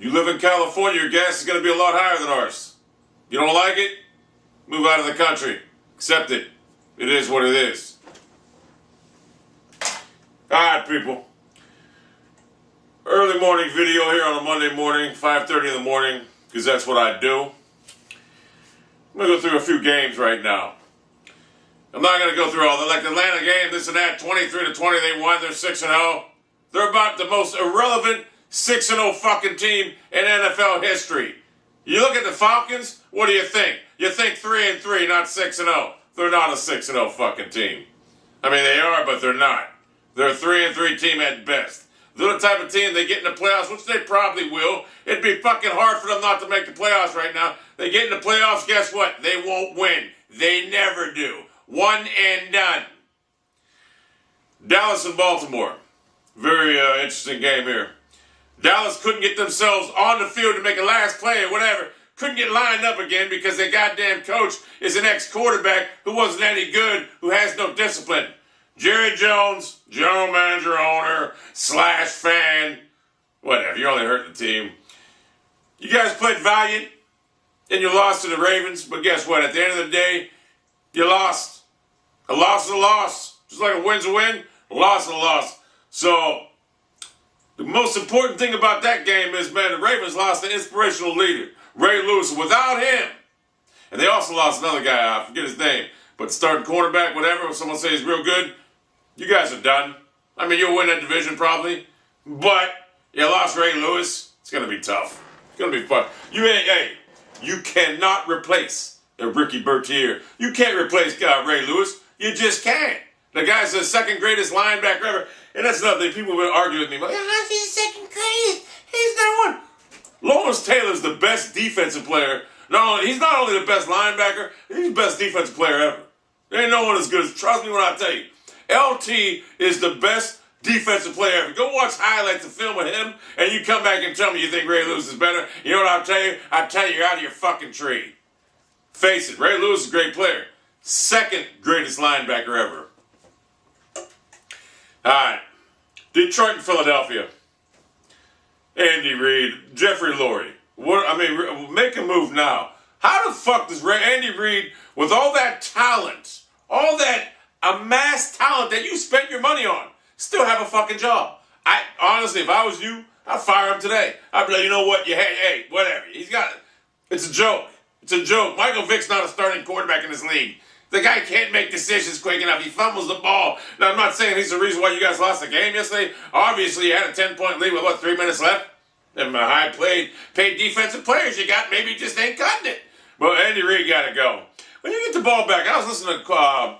You live in California, your gas is going to be a lot higher than ours. You don't like it? Move out of the country. Accept it. It is what it is. Alright, people. Early morning video here on a Monday morning, 5:30 in the morning, because that's what I do. I'm going to go through a few games right now. I'm not going to go through all the, like the Atlanta game, this and that, 23-20, they won, they're 6-0. They're about the most irrelevant 6-0 fucking team in NFL history. You look at the Falcons, what do you think? You think 3-3, not 6-0. They're not a 6-0 fucking team. I mean, they are, but they're not. They're a 3-3 team at best. They're the type of team they get in the playoffs, which they probably will. It'd be fucking hard for them not to make the playoffs right now. They get in the playoffs, guess what? They won't win. They never do. One and done. Dallas and Baltimore. Very interesting game here. Dallas couldn't get themselves on the field to make a last play or whatever. Couldn't get lined up again because their goddamn coach is an ex-quarterback who wasn't any good, who has no discipline. Jerry Jones, general manager, owner, / fan, whatever. You only hurt the team. You guys played valiant and you lost to the Ravens, but guess what? At the end of the day, you lost. A loss is a loss. Just like a win's a win, a loss is a loss. So, the most important thing about that game is, man, the Ravens lost an inspirational leader, Ray Lewis. Without him, and they also lost another guy, I forget his name, but starting cornerback, whatever, if someone says he's real good, you guys are done. I mean, you'll win that division probably, but you lost Ray Lewis. It's going to be tough. It's going to be fun. You cannot replace Ricky Bertier. You can't replace Ray Lewis. You just can't. The guy's the second greatest linebacker ever. And that's another thing. People will argue with me. Like, how's he second greatest? He's not one. Lawrence Taylor's the best defensive player. He's not only the best linebacker, he's the best defensive player ever. There ain't no one as good as, trust me when I tell you. LT is the best defensive player ever. Go watch highlights of film of him, and you come back and tell me you think Ray Lewis is better. You know what I'll tell you? I'll tell you you're out of your fucking tree. Face it, Ray Lewis is a great player. Second greatest linebacker ever. Alright. Detroit and Philadelphia. Andy Reid, Jeffrey Lurie. Make a move now. How the fuck does Andy Reid, with all that talent, all that amassed talent that you spent your money on, still have a fucking job? Honestly, if I was you, I'd fire him today. I'd be like, you know what? Hey, whatever. He's got it. It's a joke. It's a joke. Michael Vick's not a starting quarterback in this league. The guy can't make decisions quick enough. He fumbles the ball. Now, I'm not saying he's the reason why you guys lost the game yesterday. Obviously, you had a 10-point lead with, 3 minutes left? And paid defensive players you got maybe just ain't cutting it. But Andy Reid got to go. When you get the ball back, I was listening to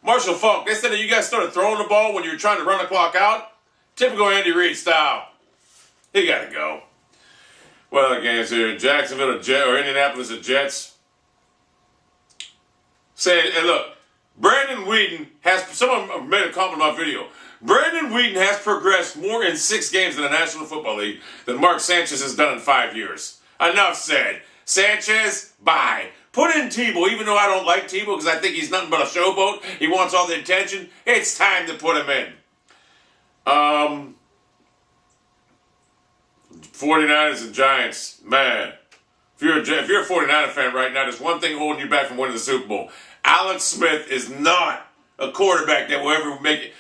Marshall Faulk. They said that you guys started throwing the ball when you were trying to run the clock out. Typical Andy Reid style. He got to go. What other games here? Jacksonville or Indianapolis the Jets. Hey, look, Brandon Weeden someone made a comment on my video. Brandon Weeden has progressed more in 6 games in the National Football League than Mark Sanchez has done in 5 years. Enough said. Sanchez, bye. Put in Tebow, even though I don't like Tebow because I think he's nothing but a showboat. He wants all the attention. It's time to put him in. 49ers and Giants, man. If you're a 49er fan right now, there's one thing holding you back from winning the Super Bowl. Alex Smith is not a quarterback that will ever make it.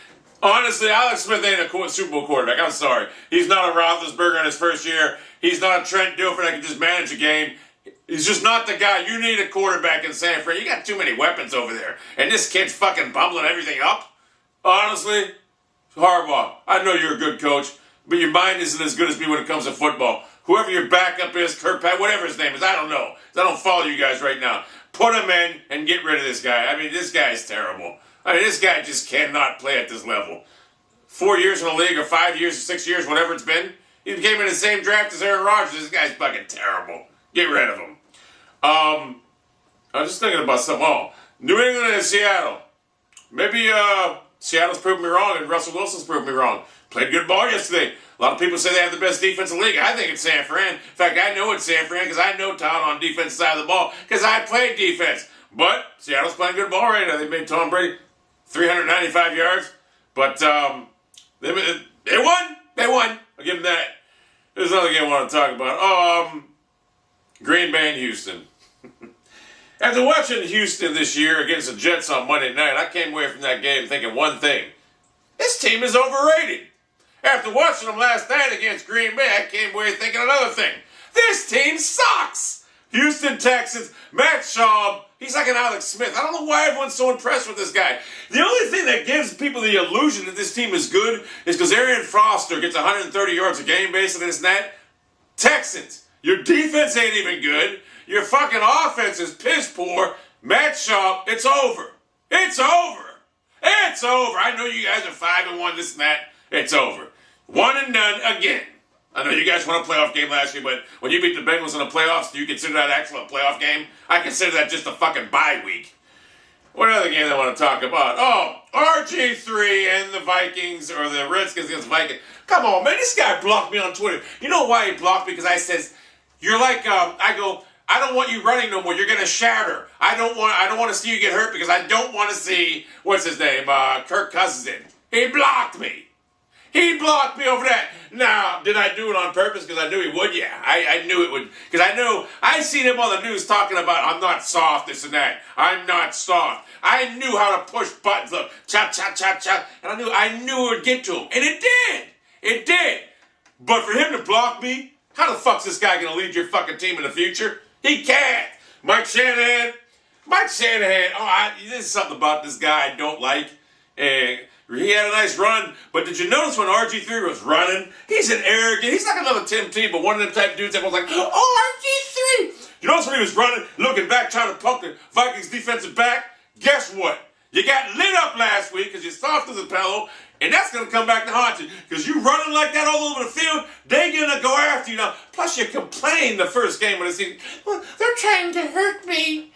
Honestly, Alex Smith ain't a Super Bowl quarterback. I'm sorry. He's not a Roethlisberger in his first year. He's not a Trent Dilfer that can just manage a game. He's just not the guy. You need a quarterback in San Fran. You got too many weapons over there. And this kid's fucking bumbling everything up. Honestly, Harbaugh, I know you're a good coach, but your mind isn't as good as me when it comes to football. Whoever your backup is, Kirkpatrick, whatever his name is, I don't know. I don't follow you guys right now. Put him in and get rid of this guy. I mean, this guy's terrible. I mean, this guy just cannot play at this level. 4 years in the league, or 5 years, or 6 years, whatever it's been. He came in the same draft as Aaron Rodgers. This guy's fucking terrible. Get rid of him. I was just thinking about something. New England and Seattle. Maybe Seattle's proved me wrong and Russell Wilson's proved me wrong. Played good ball yesterday. A lot of people say they have the best defense in the league. I think it's San Fran. In fact, I know it's San Fran because I know talent on the defensive side of the ball because I played defense. But Seattle's playing good ball right now. They made Tom Brady 395 yards. But they won. They won. I'll give them that. There's another game I want to talk about. Green Bay and Houston. After watching Houston this year against the Jets on Monday night, I came away from that game thinking one thing. This team is overrated. After watching them last night against Green Bay, I came away thinking another thing. This team sucks! Houston Texans, Matt Schaub, he's like an Alex Smith. I don't know why everyone's so impressed with this guy. The only thing that gives people the illusion that this team is good is because Arian Foster gets 130 yards a game based on this and that. Texans, your defense ain't even good. Your fucking offense is piss poor. Matt Schaub, it's over. It's over. It's over. I know you guys are 5-1, this and that. It's over. One and done again. I know you guys won a playoff game last year, but when you beat the Bengals in the playoffs, do you consider that actually a playoff game? I consider that just a fucking bye week. What other game I want to talk about? Oh, RG3 and the Vikings, or the Redskins against the Vikings. Come on, man, this guy blocked me on Twitter. You know why he blocked me? Because I says, you're like, I don't want you running no more. You're gonna shatter. I don't want to see you get hurt because I don't want to see, what's his name, Kirk Cousins in. He blocked me. He blocked me over that. Now, did I do it on purpose because I knew he would? Yeah, I knew it would. Because I seen him on the news talking about, I'm not soft, this and that. I'm not soft. I knew how to push buttons up. Chop, chop, chop, chop. And I knew it would get to him. And it did. It did. But for him to block me, how the fuck's this guy going to lead your fucking team in the future? He can't. Mike Shanahan, there's something about this guy I don't like. And he had a nice run, but did you notice when RG3 was running? He's an arrogant, he's like another Tim Tebow, but one of them type dudes that was like, oh, RG3! You notice when he was running, looking back, trying to punk the Vikings defensive back? Guess what? You got lit up last week because you're soft as a pillow, and that's going to come back to haunt you. Because you running like that all over the field, they're going to go after you now. Plus, you complained the first game of the season. Well, they're trying to hurt me.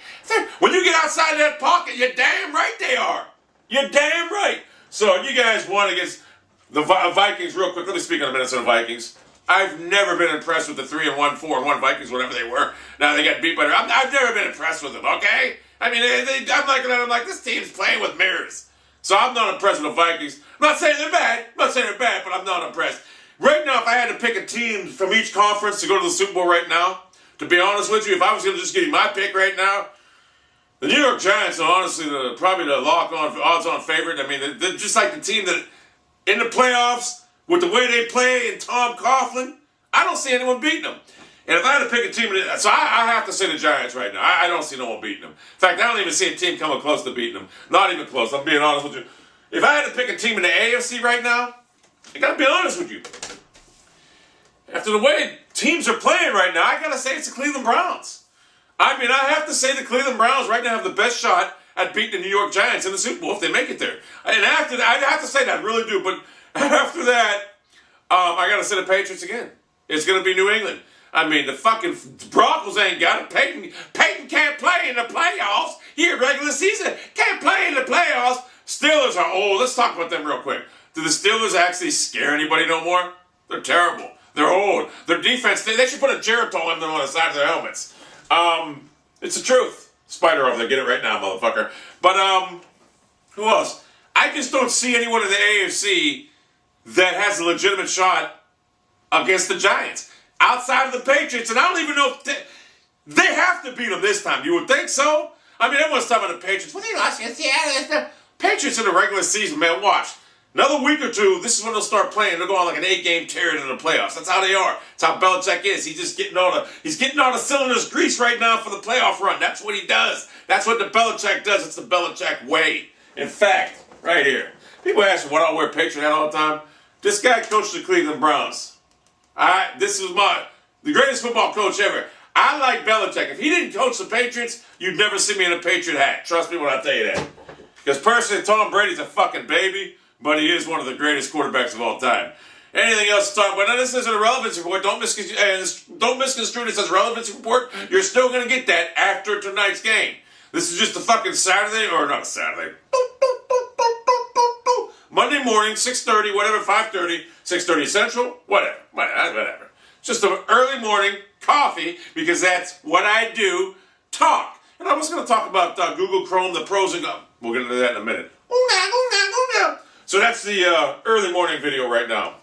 When you get outside that pocket, you're damn right they are. You're damn right. So you guys won against the Vikings real quick. Let me speak on the Minnesota Vikings. I've never been impressed with the 3-1, 4-1 Vikings, whatever they were. Now they got beat by them. I've never been impressed with them, okay? I mean, I'm looking at them like, this team's playing with mirrors. So I'm not impressed with the Vikings. I'm not saying they're bad, but I'm not impressed. Right now, if I had to pick a team from each conference to go to the Super Bowl right now, to be honest with you, if I was going to just give you my pick right now, the New York Giants are honestly probably the odds-on favorite. I mean, they're just like the team that, in the playoffs, with the way they play and Tom Coughlin, I don't see anyone beating them. And if I had to pick a team, so I have to say the Giants right now. I don't see no one beating them. In fact, I don't even see a team coming close to beating them. Not even close, I'm being honest with you. If I had to pick a team in the AFC right now, I got to be honest with you. After the way teams are playing right now, I got to say it's the Cleveland Browns. I mean, I have to say the Cleveland Browns right now have the best shot at beating the New York Giants in the Super Bowl if they make it there. And after that, I have to say that, I really do. But after that, I got to say the Patriots again. It's going to be New England. I mean, the fucking Broncos ain't got it. Peyton can't play in the playoffs. Here, regular season, can't play in the playoffs. Steelers are old. Let's talk about them real quick. Do the Steelers actually scare anybody no more? They're terrible. They're old. Their defense, they should put a Geritol on them on the side of their helmets. It's the truth. Spider over there, get it right now, motherfucker. But, who else? I just don't see anyone in the AFC that has a legitimate shot against the Giants. Outside of the Patriots, and I don't even know if they have to beat them this time. You would think so? I mean, everyone's talking about the Patriots. Well, they lost against the Patriots in the regular season, man. Watch. Another week or two, this is when they'll start playing. They'll go on like an 8-game tear into the playoffs. That's how they are. That's how Belichick is. He's getting all the cylinders greased right now for the playoff run. That's what he does. That's what the Belichick does. It's the Belichick way. In fact, right here. People ask me, why don't I wear a Patriot hat all the time? This guy coached the Cleveland Browns. This is the greatest football coach ever. I like Belichick. If he didn't coach the Patriots, you'd never see me in a Patriot hat. Trust me when I tell you that. Because personally, Tom Brady's a fucking baby, but he is one of the greatest quarterbacks of all time. Anything else to talk about? Now, this isn't a relevancy report. Don't misconstrue this as a relevancy report. You're still going to get that after tonight's game. This is just a fucking Saturday, or not a Saturday. Monday morning, 6:30, whatever, 5:30, 6:30 Central, whatever. Just an early morning coffee, because that's what I do, talk. And I was going to talk about Google Chrome, the pros and cons. We'll get into that in a minute. So that's the early morning video right now.